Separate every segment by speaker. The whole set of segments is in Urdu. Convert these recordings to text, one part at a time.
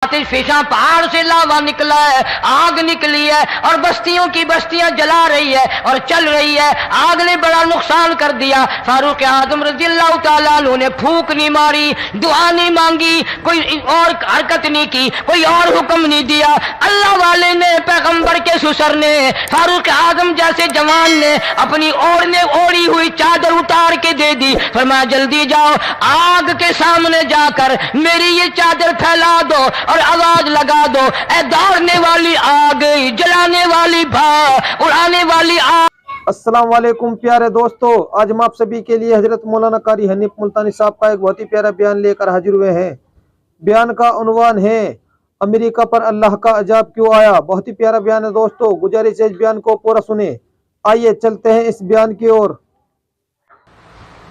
Speaker 1: آتش فشاں پہاڑ سے لاوا نکلا ہے، آگ نکلی ہے اور بستیوں کی بستیاں جلا رہی ہے اور چل رہی ہے. آگ نے بڑا نقصان کر دیا. فاروق اعظم رضی اللہ تعالیٰ عنہ نے پھونک نہیں ماری، دعا نہیں مانگی، کوئی اور حرکت نہیں کی، کوئی اور حکم نہیں دیا. اللہ والے نے، پیغمبر کے سسر نے، فاروق اعظم جیسے جوان نے اپنی اوڑھی ہوئی چادر اتار کے دے دی. فرمایا جلدی جاؤ، آگ کے سامنے جا کر میری یہ چادر پھیلا دو اور آواز لگا دو، اے دوڑنے والی آگ، جلانے والی بھاپ، اڑانے والی آگ.
Speaker 2: السلام علیکم پیارے دوستو، آج ہم آپ سبھی کے لیے حضرت مولانا قاری حنیف ملتانی صاحب کا ایک بہت ہی پیارا بیان لے کر حاضر ہوئے ہیں. بیان کا عنوان ہے امریکہ پر اللہ کا عذاب کیوں آیا. بہت ہی پیارا بیان ہے دوستو، گزارش ہے اس بیان کو پورا سنیں. آئیے چلتے ہیں اس بیان کی اور.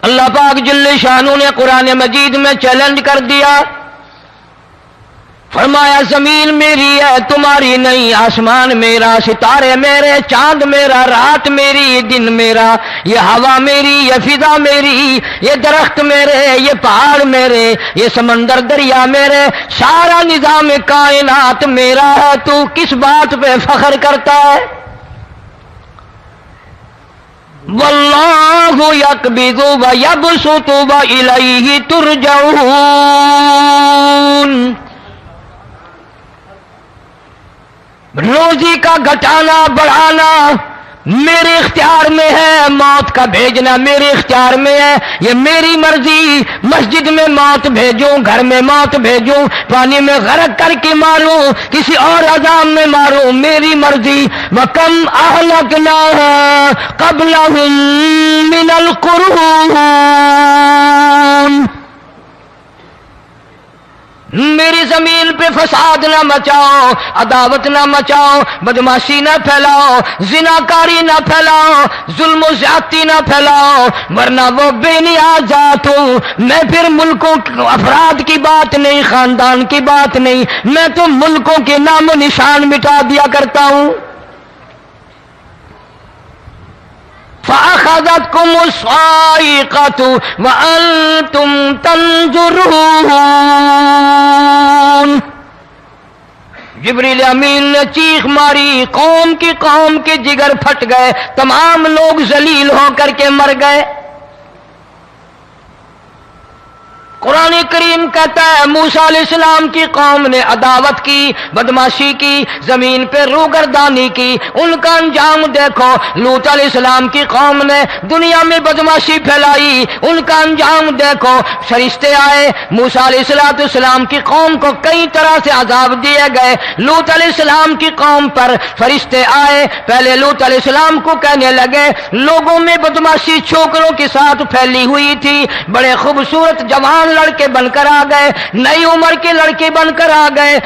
Speaker 1: اللہ پاک جل شانہ نے قرآن مجید میں چیلنج کر دیا، فرمایا زمین میری ہے تمہاری نہیں، آسمان میرا، ستارے میرے، چاند میرا، رات میری، دن میرا، یہ ہوا میری، یہ فضا میری، یہ درخت میرے، یہ پہاڑ میرے، یہ سمندر دریا میرے، سارا نظام کائنات میرا ہے. تو کس بات پہ فخر کرتا ہے؟ واللہ یقبض ویبسط والیہ ترجعون. روزی کا گھٹانا بڑھانا میرے اختیار میں ہے، موت کا بھیجنا میرے اختیار میں ہے، یہ میری مرضی. مسجد میں موت بھیجوں، گھر میں موت بھیجوں، پانی میں غرق کر کے ماروں، کسی اور عذاب میں ماروں، میری مرضی. وَكَمْ أَهْلَكْنَا قَبْلَهُمْ مِنَ الْقُرُونِ. میری زمین پہ فساد نہ مچاؤ، عداوت نہ مچاؤ، بدماشی نہ پھیلاؤ، زناکاری نہ پھیلاؤ، ظلم و زیادتی نہ پھیلاؤ، ورنہ وہ بے نیاز ذات ہوں. میں پھر ملکوں افراد کی بات نہیں، خاندان کی بات نہیں، میں تو ملکوں کے نام و نشان مٹا دیا کرتا ہوں. فَأَخَذَتْكُمُ الصَّاعِقَةُ وَأَنْتُمْ تَنْظُرُونَ. جبریل امین نے چیخ ماری، قوم کے جگر پھٹ گئے، تمام لوگ ذلیل ہو کر کے مر گئے. قرآن کریم کہتا ہے موسیٰ علیہ السلام کی قوم نے عداوت کی، بدماشی کی، زمین پہ روگردانی کی. ان کا انجام دیکھو. لوط علیہ السلام کی قوم نے دنیا میں بدماشی پھیلائی، ان کا انجام دیکھو. فرشتے آئے، موسیٰ علیہ السلام کی قوم کو کئی طرح سے عذاب دیے گئے. لوط علیہ السلام کی قوم پر فرشتے آئے، پہلے لوط علیہ السلام کو کہنے لگے، لوگوں میں بدماشی چھوکروں کے ساتھ پھیلی ہوئی تھی، بڑے خوبصورت جوان لڑکے بن کر آ گئے، نئی عمر کے لڑکے بن کر آ گئے.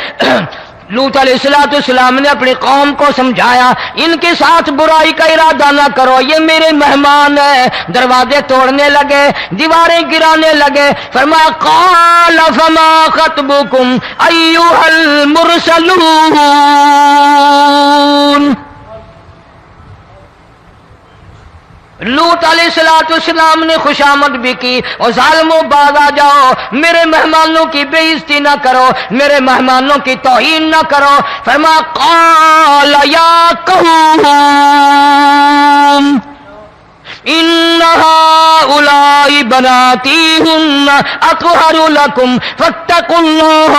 Speaker 1: لوط علیہ السلام نے اپنی قوم کو سمجھایا، ان کے ساتھ برائی کا ارادہ نہ کرو، یہ میرے مہمان ہیں. دروازے توڑنے لگے، دیواریں گرانے لگے. فرمایا قال فما خطبکم ایھا المرسلون. لوط علیہ السلام نے خوشامد بھی کی، اور ظالموں باز آ جاؤ، میرے مہمانوں کی بے عزتی نہ کرو، میرے مہمانوں کی توہین نہ کرو. فرمایا قال یا قوم ان هؤلاء بناتی ہن اطہر لکم فاتقوا اللہ.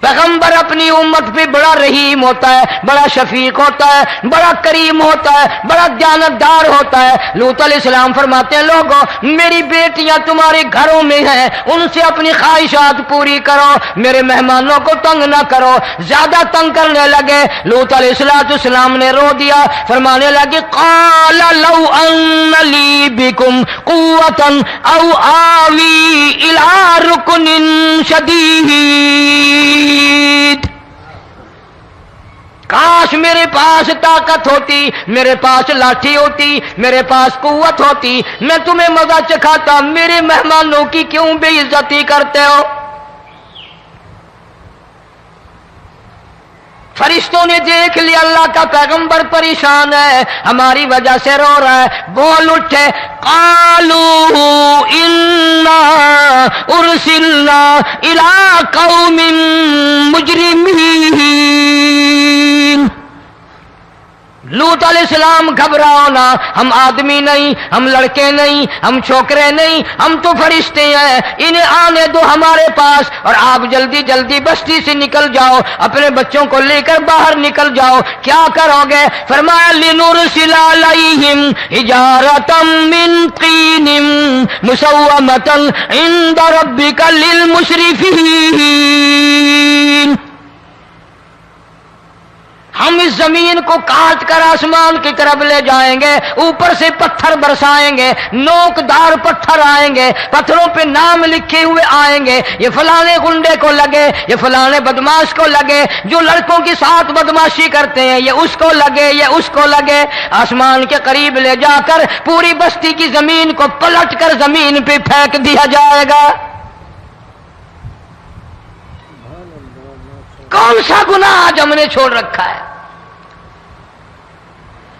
Speaker 1: پیغمبر اپنی امت پہ بڑا رحیم ہوتا ہے، بڑا شفیق ہوتا ہے، بڑا کریم ہوتا ہے، بڑا دیانتدار ہوتا ہے. لوط علیہ السلام فرماتے ہیں لوگوں میری بیٹیاں تمہارے گھروں میں ہیں، ان سے اپنی خواہشات پوری کرو، میرے مہمانوں کو تنگ نہ کرو. زیادہ تنگ کرنے لگے. لوط علیہ السلام نے رو دیا، فرمانے لگے قال لو ان لی بکم قوۃ او آوی الی رکن شدید. کاش میرے پاس طاقت ہوتی، میرے پاس لاٹھی ہوتی، میرے پاس قوت ہوتی، میں تمہیں مزہ چکھاتا. میرے مہمانوں کی کیوں بے عزتی کرتے ہو؟ فرشتوں نے دیکھ لیا اللہ کا پیغمبر پریشان ہے، ہماری وجہ سے رو رہا ہے. بول اٹھے قالوا انا فأرسلنا إلى قوم مجرمين. لوط علیہ السلام گھبراؤ نہ، ہم آدمی نہیں، ہم لڑکے نہیں، ہم چھوکرے نہیں، ہم تو فرشتے ہیں، انہیں آنے دو ہمارے پاس، اور آپ جلدی جلدی بستی سے نکل جاؤ، اپنے بچوں کو لے کر باہر نکل جاؤ. کیا کرو گے؟ فرمایا لنرسل علیہم حجارۃ من طین مسومۃ عند ربک للمسرفین. ہم اس زمین کو کاٹ کر آسمان کی طرف لے جائیں گے، اوپر سے پتھر برسائیں گے، نوکدار پتھر آئیں گے، پتھروں پہ نام لکھے ہوئے آئیں گے، یہ فلانے گنڈے کو لگے، یہ فلانے بدماش کو لگے، جو لڑکوں کے ساتھ بدماشی کرتے ہیں یہ اس کو لگے، یہ اس کو لگے. آسمان کے قریب لے جا کر پوری بستی کی زمین کو پلٹ کر زمین پہ پھینک دیا جائے گا. کون سا گناہ آج ہم نے چھوڑ رکھا ہے؟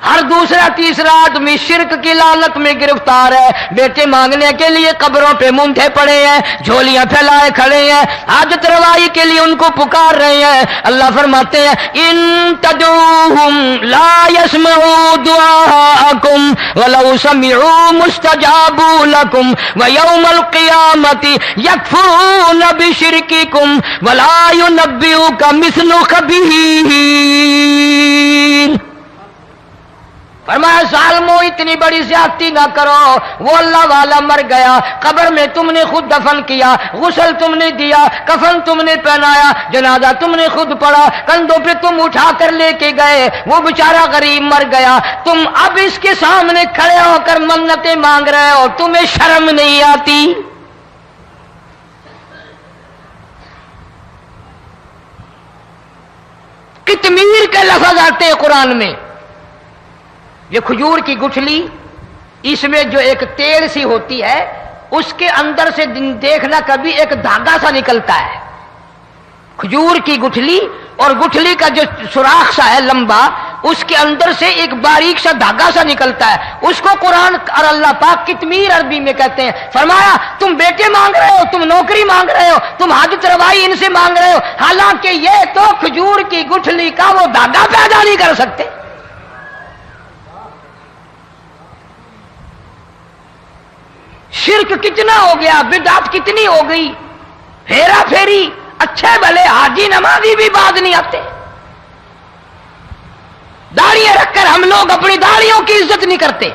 Speaker 1: ہر دوسرا تیسرا آدمی شرک کی لعنت میں گرفتار ہے. بیٹے مانگنے کے لیے قبروں پہ مونڈھے پڑے ہیں، جھولیاں پھیلائے کھڑے ہیں، حاجت روائی کے لیے ان کو پکار رہے ہیں. اللہ فرماتے ہیں ان تدعوہم لا يسمعوا دعاءکم ولو سمعوا مستجابوا لکم ویوم القیامت یکفرون بشرککم ولا ینبئک مثل خبیر. فرمایا ظالمو اتنی بڑی زیادتی نہ کرو، وہ اللہ والا مر گیا، قبر میں تم نے خود دفن کیا، غسل تم نے دیا، کفن تم نے پہنایا، جنازہ تم نے خود پڑھا، کندھوں پہ تم اٹھا کر لے کے گئے، وہ بیچارہ غریب مر گیا، تم اب اس کے سامنے کھڑے ہو کر منتیں مانگ رہے ہو، تمہیں شرم نہیں آتی؟ کتمیر کے لفظ آتے ہیں قرآن میں. یہ کھجور کی گٹھلی، اس میں جو ایک تیل سی ہوتی ہے، اس کے اندر سے دیکھنا کبھی ایک دھاگا سا نکلتا ہے. کھجور کی گٹھلی، اور گٹھلی کا جو سوراخ سا ہے لمبا، اس کے اندر سے ایک باریک سا دھاگا سا نکلتا ہے، اس کو قرآن اور اللہ پاک کتمیر عربی میں کہتے ہیں. فرمایا تم بیٹے مانگ رہے ہو، تم نوکری مانگ رہے ہو، تم حاجت روائی ان سے مانگ رہے ہو، حالانکہ یہ تو کھجور کی گٹھلی کا وہ دھاگا پیدا نہیں کر سکتے. شرک کتنا ہو گیا، بدعت کتنی ہو گئی، ہیرا پھیری. اچھے بھلے حاجی نمازی بھی بعد نہیں آتے. داڑیاں رکھ کر ہم لوگ اپنی داڑیوں کی عزت نہیں کرتے.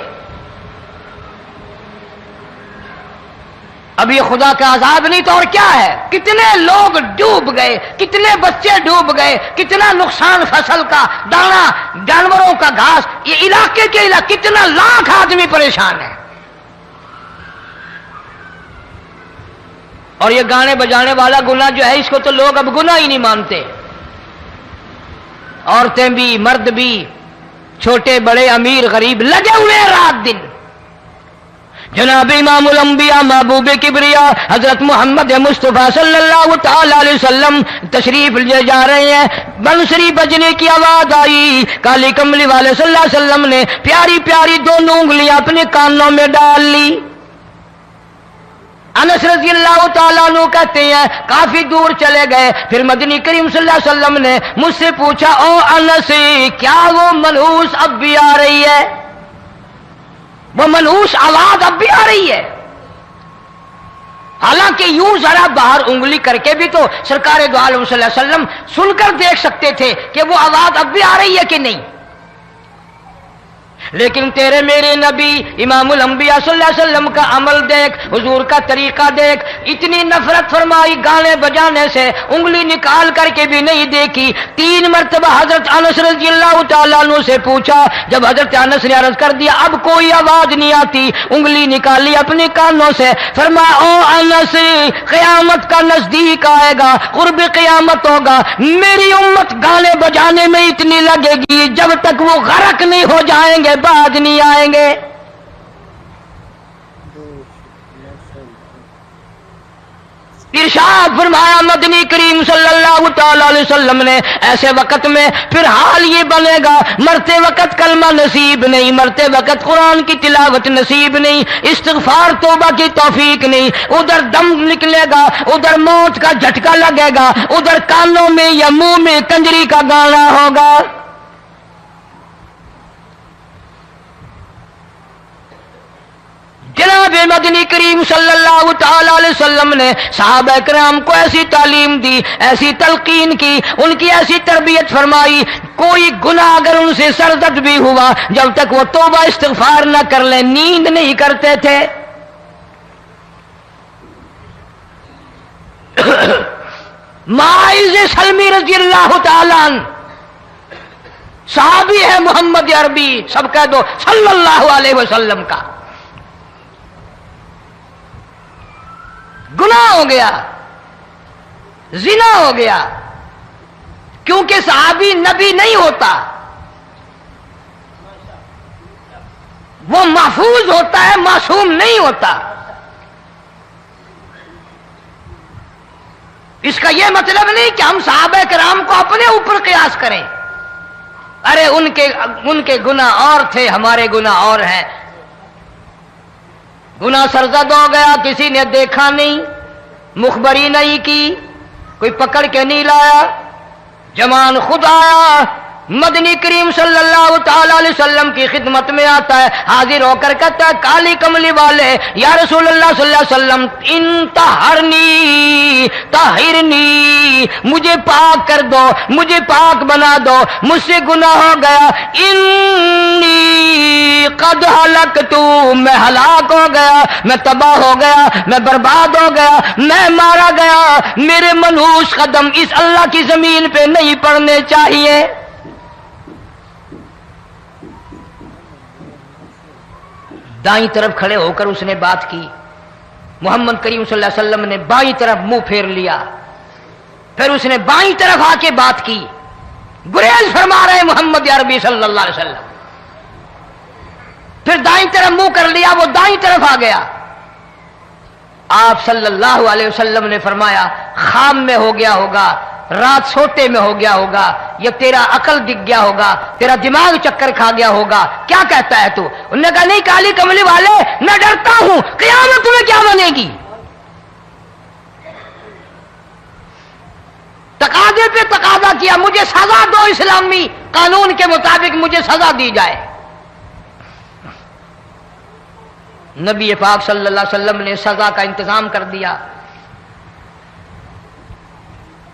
Speaker 1: اب یہ خدا کا عذاب نہیں تو اور کیا ہے؟ کتنے لوگ ڈوب گئے، کتنے بچے ڈوب گئے، کتنا نقصان فصل کا، دانا، جانوروں کا گھاس، یہ علاقے کے علاقے کتنا لاکھ آدمی پریشان ہے. اور یہ گانے بجانے والا گناہ جو ہے، اس کو تو لوگ اب گناہ ہی نہیں مانتے. عورتیں بھی، مرد بھی، چھوٹے بڑے، امیر غریب لگے ہوئے رات دن. جناب امام الانبیاء محبوب کبریا حضرت محمد مصطفیٰ صلی اللہ تعالی علیہ وسلم تشریف لے جا رہے ہیں. بنسری بجنے کی آواز آئی، کالی کملی والے صلی اللہ علیہ وسلم نے پیاری پیاری دونوں انگلیاں اپنے کانوں میں ڈال لی. انس رضی اللہ تعالیٰ عنہ کہتے ہیں کافی دور چلے گئے، پھر مدنی کریم صلی اللہ علیہ وسلم نے مجھ سے پوچھا او انس، کیا وہ منحوس اب بھی آ رہی ہے؟ وہ منحوس آواز اب بھی آ رہی ہے؟ حالانکہ یوں ذرا باہر انگلی کر کے بھی تو سرکار دو عالم صلی اللہ علیہ وسلم سن کر دیکھ سکتے تھے کہ وہ آواز اب بھی آ رہی ہے کہ نہیں. لیکن تیرے میرے نبی امام الانبیاء صلی اللہ علیہ وسلم کا عمل دیکھ، حضور کا طریقہ دیکھ. اتنی نفرت فرمائی گانے بجانے سے، انگلی نکال کر کے بھی نہیں دیکھی. 3 مرتبہ حضرت انس رضی اللہ تعالیٰ عنہ سے پوچھا، جب حضرت انس نے عرض کر دیا اب کوئی آواز نہیں آتی، انگلی نکالی اپنے کانوں سے. فرمایا او انس، قیامت کا نزدیک آئے گا، قرب قیامت ہوگا، میری امت گانے بجانے میں اتنی لگے گی جب تک وہ غرق نہیں ہو جائیں گے بعد نہیں آئیں گے. ارشاد فرمایا مدنی کریم صلی اللہ تعالی علیہ وسلم نے ایسے وقت میں پھر حال یہ بنے گا، مرتے وقت کلمہ نصیب نہیں، مرتے وقت قرآن کی تلاوت نصیب نہیں، استغفار توبہ کی توفیق نہیں، ادھر دم نکلے گا، ادھر موت کا جھٹکا لگے گا، ادھر کانوں میں یا منہ میں کنجری کا گانا ہوگا۔ جناب مدنی کریم صلی اللہ تعالی علیہ وسلم نے صحابہ کرام کو ایسی تعلیم دی، ایسی تلقین کی، ان کی ایسی تربیت فرمائی، کوئی گناہ اگر ان سے سرزد بھی ہوا جب تک وہ توبہ استغفار نہ کر لیں نیند نہیں کرتے تھے۔ معاذ سلمی رضی اللہ تعالی عنہ صحابی ہے محمد عربی، سب کہہ دو صلی اللہ علیہ وسلم کا، گناہ ہو گیا، زنا ہو گیا، کیونکہ صحابی نبی نہیں ہوتا، وہ محفوظ ہوتا ہے، معصوم نہیں ہوتا۔ اس کا یہ مطلب نہیں کہ ہم صحابہ کرام کو اپنے اوپر قیاس کریں، ارے ان کے گناہ اور تھے، ہمارے گناہ اور ہیں۔ گناہ سرزد ہو گیا، کسی نے دیکھا نہیں، مخبری نہیں کی، کوئی پکڑ کے نہیں لایا، جمان خود آیا، مدنی کریم صلی اللہ تعالی علیہ وسلم کی خدمت میں آتا ہے، حاضر ہو کر کہتا ہے کالی کملی والے یا رسول اللہ صلی اللہ علیہ وسلم انتہرنی طہرنی، مجھے پاک کر دو، مجھے پاک بنا دو، مجھ سے گناہ ہو گیا، انی قد ہلکت، میں ہلاک ہو گیا، میں تباہ ہو گیا، میں برباد ہو گیا، میں مارا گیا، میرے منحوس قدم اس اللہ کی زمین پہ نہیں پڑنے چاہیے۔ دائیں طرف کھڑے ہو کر اس نے بات کی، محمد کریم صلی اللہ علیہ وسلم نے بائیں طرف منہ پھیر لیا، پھر اس نے بائیں طرف آ کے بات کی، گریز فرما رہے محمد عربی صلی اللہ علیہ وسلم، پھر دائیں طرف منہ کر لیا، وہ دائیں طرف آ گیا۔ آپ صلی اللہ علیہ وسلم نے فرمایا خام میں ہو گیا ہوگا، رات سوتے میں ہو گیا ہوگا، یا تیرا عقل دکھ گیا ہوگا، تیرا دماغ چکر کھا گیا ہوگا، کیا کہتا ہے تو؟ انہوں نے کہا نہیں کالی کملی والے، میں ڈرتا ہوں قیامت میں کیا بنے گی، تقاضے پہ تقاضا کیا، مجھے سزا دو، اسلامی قانون کے مطابق مجھے سزا دی جائے۔ نبی پاک صلی اللہ علیہ وسلم نے سزا کا انتظام کر دیا۔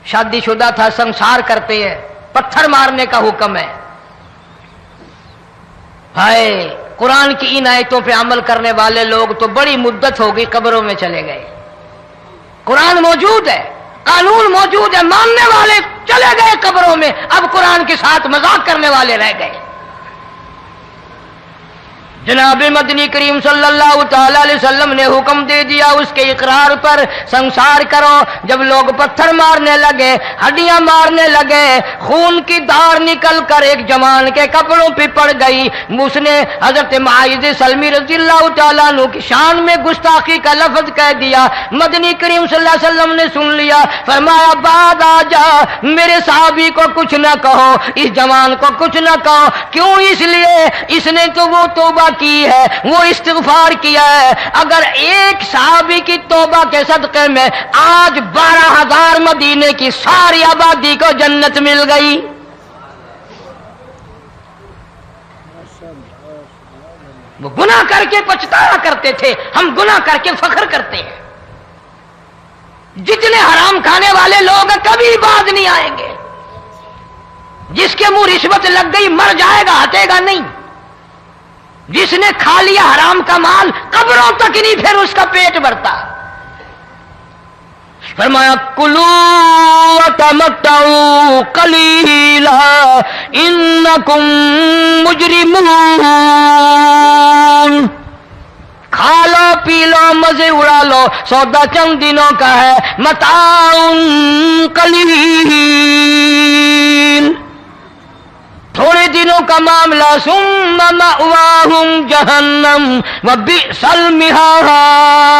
Speaker 1: شادی شدہ تھا، سنسار کرتے ہیں، پتھر مارنے کا حکم ہے۔ ہائے قرآن کی ان آیتوں پہ عمل کرنے والے لوگ تو بڑی مدت ہو گئی قبروں میں چلے گئے۔ قرآن موجود ہے، قانون موجود ہے، ماننے والے چلے گئے قبروں میں، اب قرآن کے ساتھ مذاق کرنے والے رہ گئے۔ جناب مدنی کریم صلی اللہ تعالی علیہ وسلم نے حکم دے دیا اس کے اقرار پر سنسار کرو۔ جب لوگ پتھر مارنے لگے، ہڈیاں مارنے لگے، خون کی دھار نکل کر ایک جوان کے کپڑوں پہ پڑ گئی، اس نے حضرت معاذ سلمی رضی اللہ تعالیٰ عنہ کی شان میں گستاخی کا لفظ کہہ دیا۔ مدنی کریم صلی اللہ علیہ وسلم نے سن لیا، فرمایا بعد آ جا، میرے صحابی کو کچھ نہ کہو، اس جوان کو کچھ نہ کہو۔ کیوں؟ اس لیے اس نے تو وہ توبہ کی ہے، وہ استغفار کیا ہے۔ اگر ایک صحابی کی توبہ کے صدقے میں آج 12,000 مدینے کی ساری آبادی کو جنت مل گئی۔ وہ گناہ کر کے پچھتایا کرتے تھے، ہم گناہ کر کے فخر کرتے ہیں۔ جتنے حرام کھانے والے لوگ کبھی باز نہیں آئیں گے۔ جس کے منہ رشوت لگ گئی مر جائے گا، ہٹے گا نہیں۔ جس نے کھا لیا حرام کا مال قبروں تک نہیں پھر اس کا پیٹ بھرتا۔ فرمایا کلو وتمتعوا قلیلا انکم مجرمون، کھا لو پی لو مزے اڑا لو، سودا چند دنوں کا ہے، متاع قلیل، تھوڑے دنوں کا معاملہ، ثم مأواہم جہنم وبئس المہاد،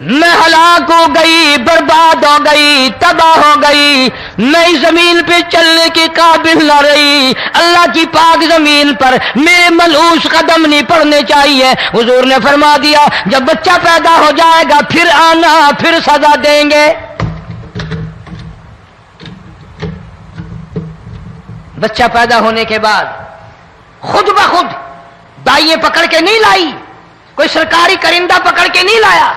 Speaker 1: میں ہلاک ہو گئی، برباد ہو گئی، تباہ ہو گئی، میں اس زمین پہ چلنے کے قابل نہ رہی، اللہ کی پاک زمین پر میرے ملعوس قدم نہیں پڑنے چاہیے۔ حضور نے فرما دیا جب بچہ پیدا ہو جائے گا پھر آنا، پھر سزا دیں گے۔ بچہ پیدا ہونے کے بعد خود بخود دائیں پکڑ کے نہیں لائی، کوئی سرکاری کرندہ پکڑ کے نہیں لایا،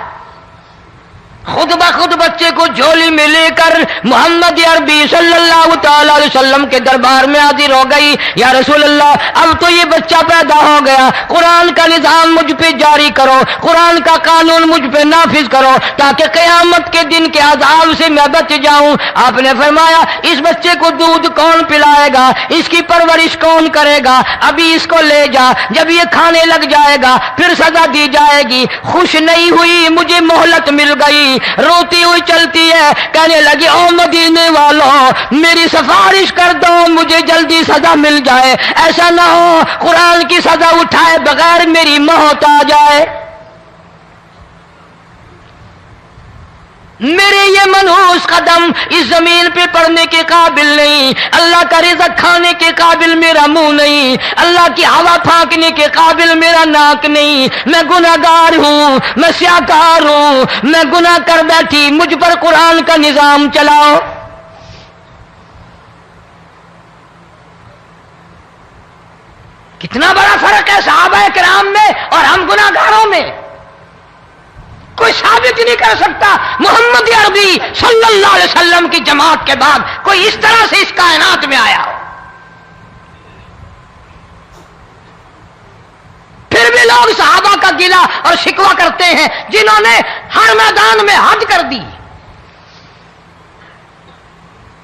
Speaker 1: خود بخود بچے کو جھولی میں لے کر محمد عربی صلی اللہ تعالی علیہ وسلم کے دربار میں حاضر ہو گئی۔ یا رسول اللہ، اب تو یہ بچہ پیدا ہو گیا، قرآن کا نظام مجھ پہ جاری کرو، قرآن کا قانون مجھ پہ نافذ کرو تاکہ قیامت کے دن کے عذاب سے میں بچ جاؤں۔ آپ نے فرمایا اس بچے کو دودھ کون پلائے گا، اس کی پرورش کون کرے گا، ابھی اس کو لے جا، جب یہ کھانے لگ جائے گا پھر سزا دی جائے گی۔ خوش نہیں ہوئی، مجھے مہلت مل گئی، روتی ہوئی چلتی ہے، کہنے لگی او مدینے والوں میری سفارش کر دو، مجھے جلدی سزا مل جائے، ایسا نہ ہو قرآن کی سزا اٹھائے بغیر میری موت آ جائے۔ میرے یہ منحوس قدم اس زمین پہ پڑنے کے قابل نہیں، اللہ کا رزق کھانے کے قابل میرا منہ نہیں، اللہ کی ہوا پھانکنے کے قابل میرا ناک نہیں، میں گناہگار ہوں، میں سیاکار ہوں، میں گناہ کر بیٹھی، مجھ پر قرآن کا نظام چلاؤ۔ کتنا بڑا فرق ہے صحابہ کرام میں اور ہم گناہگاروں میں، کوئی ثابت نہیں کر سکتا محمد عربی صلی اللہ علیہ وسلم کی جماعت کے بعد کوئی اس طرح سے اس کائنات میں آیا ہو۔ پھر بھی لوگ صحابہ کا گلہ اور شکوہ کرتے ہیں جنہوں نے ہر میدان میں حد کر دی۔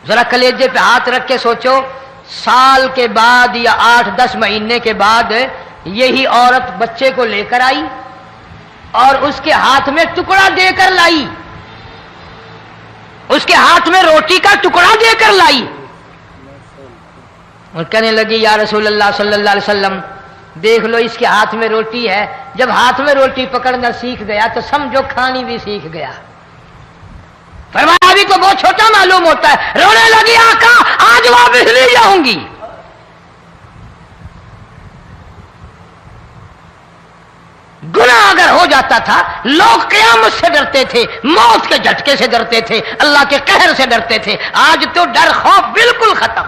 Speaker 1: ذرا کلیجے پہ ہاتھ رکھ کے سوچو، سال کے بعد یا 8-10 مہینے کے بعد یہی عورت بچے کو لے کر آئی اور اس کے ہاتھ میں ٹکڑا دے کر لائی، اس کے ہاتھ میں روٹی کا ٹکڑا دے کر لائی اور کہنے لگی یا رسول اللہ صلی اللہ علیہ وسلم دیکھ لو اس کے ہاتھ میں روٹی ہے، جب ہاتھ میں روٹی پکڑنا سیکھ گیا تو سمجھو کھانی بھی سیکھ گیا۔ فرمایا ابھی تو بہت چھوٹا معلوم ہوتا ہے، رونے لگی آقا آج واپس نہیں جاؤں گی۔ گناہ اگر ہو جاتا تھا لوگ قیامت سے ڈرتے تھے، موت کے جھٹکے سے ڈرتے تھے، اللہ کے قہر سے ڈرتے تھے، آج تو ڈر خوف بالکل ختم۔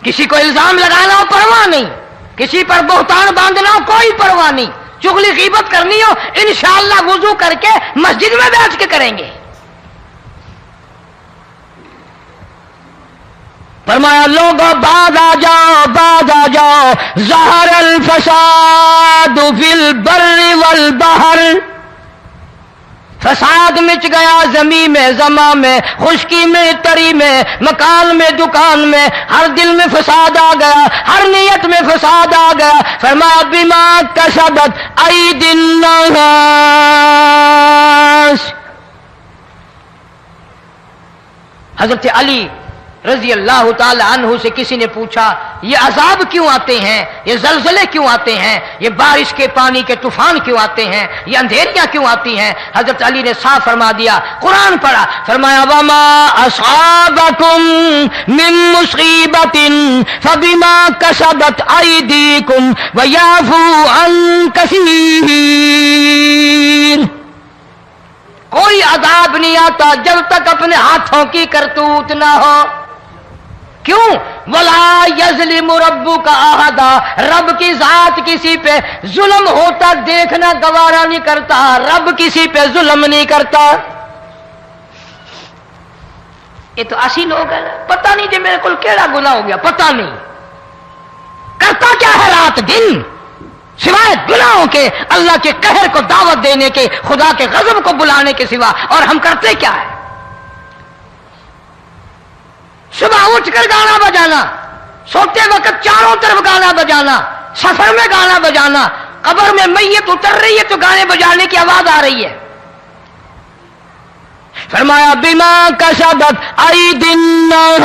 Speaker 1: کسی کو الزام لگانا ہو پرواہ نہیں، کسی پر بہتان باندھنا ہو کوئی پرواہ نہیں، چغلی غیبت کرنی ہو انشاءاللہ وضو کر کے مسجد میں بیٹھ کے کریں گے۔ فرمایا لوگوں بعد آ جاؤ، بعد آ جاؤ، ظہر الفساد فی البر والبحر، فساد مچ گیا زمین میں، زماں میں، خشکی میں، تری میں، مکان میں، دکان میں، ہر دل میں فساد آ گیا، ہر نیت میں فساد آ گیا۔ فرمایا بما کسبت ایدی الناس، حضرت علی رضی اللہ تعالی عنہ سے کسی نے پوچھا یہ عذاب کیوں آتے ہیں، یہ زلزلے کیوں آتے ہیں، یہ بارش کے پانی کے طوفان کیوں آتے ہیں، یہ اندھیریاں کیوں آتی ہیں؟ حضرت علی نے صاف فرما دیا، قرآن پڑھا، فرمایا وما اصابکم من مصیبت فبما کسبت ایدیکم ویعفو عن کثیر، کوئی عذاب نہیں آتا جب تک اپنے ہاتھوں کی کرتوت نہ ہو۔ کیوں؟ وَلَا يَظْلِمُ رَبُّكَ أَحَدًا، رب کی ذات کسی پہ ظلم ہوتا دیکھنا گوارا نہیں کرتا، رب کسی پہ ظلم نہیں کرتا۔ یہ تو اسی لوگ ہیں، پتہ نہیں جی میرے کو کیڑا گناہ ہو گیا، پتہ نہیں کرتا کیا ہے رات دن سوائے گناہوں کے، اللہ کے قہر کو دعوت دینے کے، خدا کے غضب کو بلانے کے سوا، اور ہم کرتے کیا ہے؟ صبح اٹھ کر گانا بجانا، سوتے وقت چاروں طرف گانا بجانا، سفر میں گانا بجانا، قبر میں میت اتر رہی ہے تو گانے بجانے کی آواز آ رہی ہے۔ فرمایا بما کسبت ایدی الناس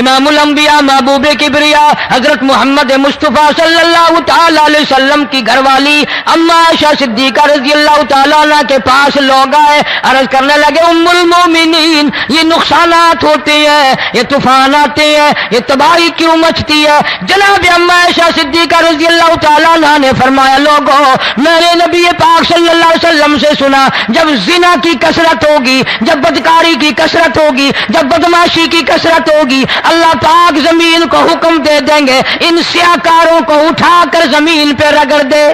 Speaker 1: امام الانبیاء محبوب کبریا حضرت محمد مصطفیٰ صلی اللہ تعالی علیہ وسلم کی گھر والی اما عائشہ صدیقہ رضی اللہ تعالیٰ عنہ کے پاس لوگ آئے، عرض کرنے لگے ام المومنین یہ نقصانات ہوتے ہیں، یہ طوفان آتے ہیں، یہ تباہی کیوں مچتی ہے؟ جناب اما عائشہ صدیقہ رضی اللہ تعالیٰ عنہ نے فرمایا لوگوں میں نے نبی پاک صلی اللہ علیہ وسلم سے سنا جب زنا کی کثرت ہوگی، جب بدکاری کی کثرت ہوگی، جب بدماشی کی کثرت ہوگی، اللہ پاک زمین کو حکم دے دیں گے ان سیاکاروں کو اٹھا کر زمین پہ رگڑ دے۔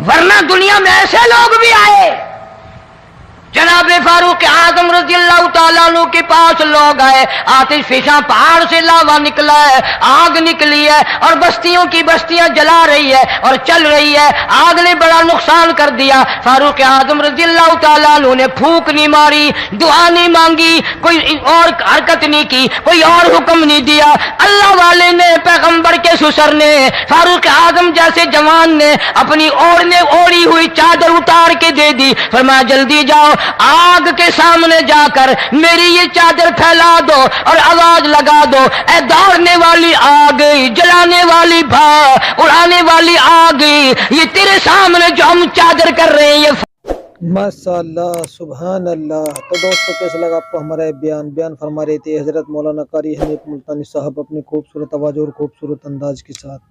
Speaker 1: ورنہ دنیا میں ایسے لوگ بھی آئے، جناب فاروق اعظم رضی اللہ تعالیٰ عنہ کے پاس لوگ آئے، آتش فشاں پہاڑ سے لاوا نکلا ہے، آگ نکلی ہے اور بستیوں کی بستیاں جلا رہی ہے اور چل رہی ہے، آگ نے بڑا نقصان کر دیا۔ فاروق اعظم رضی اللہ تعالیٰ عنہ نے پھونک نہیں ماری، دعا نہیں مانگی، کوئی اور حرکت نہیں کی، کوئی اور حکم نہیں دیا۔ اللہ والے نے، پیغمبر کے سسر نے، فاروق اعظم جیسے جوان نے اپنی اوڑھی ہوئی چادر اتار کے دے دی، فرمایا جلدی جاؤ آگ کے سامنے جا کر میری یہ چادر پھیلا دو اور آواز لگا دو، اے دوڑنے والی آگ، جلانے والی بھا، اڑانے والی آگ، یہ تیرے سامنے جو ہم چادر کر رہے ہیں یہ
Speaker 2: ماشاء اللہ، سبحان اللہ۔ تو دوستو کیسا لگا آپ کو ہمارا یہ بیان فرما رہے تھے حضرت مولانا قاری حنیف ملتانی صاحب اپنے خوبصورت آواز اور خوبصورت انداز کے ساتھ۔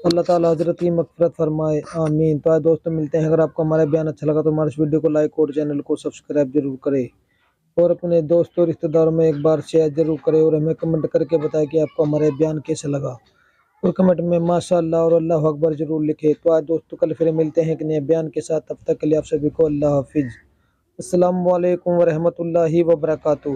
Speaker 2: اللہ تعالی حضرت کی مغفرت فرمائے، آمین۔ تو دوستو ملتے ہیں، اگر آپ کو ہمارا بیان اچھا لگا تو ہمارے اس ویڈیو کو لائک اور چینل کو سبسکرائب ضرور کرے اور اپنے دوستوں رشتہ داروں میں ایک بار شیئر ضرور کرے اور ہمیں کمنٹ کر کے بتائے کہ آپ کو ہمارا بیان کیسا لگا اور کمنٹ میں ماشاء اللہ اور اللہ اکبر ضرور لکھے۔ تو آج دوستو کل پھر ملتے ہیں کہ نئے بیان کے ساتھ، تب تک کے لیے آپ سبھی کو اللہ حافظ، السلام علیکم ورحمۃ اللہ وبرکاتہ۔